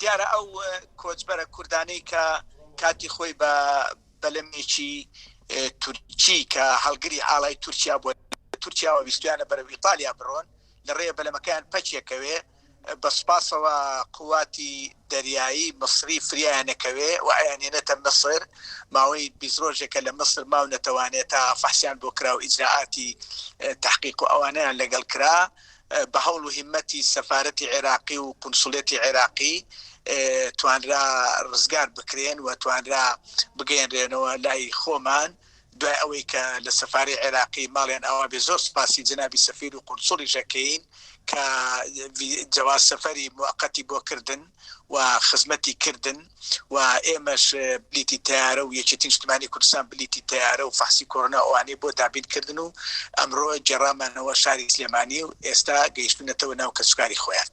دیارە ئەو کۆچبەرە کوردانەی کە کاتی خۆی بە بەلەمێکی تورکی کە هەڵگری ئاڵای تورکیا بۆ تورکیاوە ویستویانە بەرەو ئیتالیا بڕۆن لە ڕێە بەلەمەکان پەچێکەوێ بە سپاسەوە قواتی دەریایی مصری فریانەکەوێ و ئایانێنێتە مصر ماوەی 20 ڕۆژێکە لە مصر ماو نەتەوانێت تا فەحسیان بۆ کرا و ئیجراعاتی تحقیق و ئەوانەیان لەگەڵ کرا بە هەوڵ و هیمەتی سەفارەتی عێراقی و قونسوڵێتی عێراقی توانرا ڕزگار بکرێن و توانرا بگەێنرێنەوە لای خۆمان دوای ئەوەی کە لە سەفاری عێراقی ماڵیان ئەوە بێ زۆر سپاسی جنابی سەفیر و قونسوڵی ژەکەین کە جواز سەفەری موقتی بۆ کردن و خزمەتی کردن و ئێمەش بلیتی تیارە و یەکێتی نیشتیمانی کوردستان بلیتی تیارە و فەحسی کۆڕۆنا ئەوانەی بۆ دابینکردن و ئەمڕۆ جێڕامانەوە شاری سلێمانی و ئێستا گەیشتونەتەوە ناو کەسوکاری خۆیان.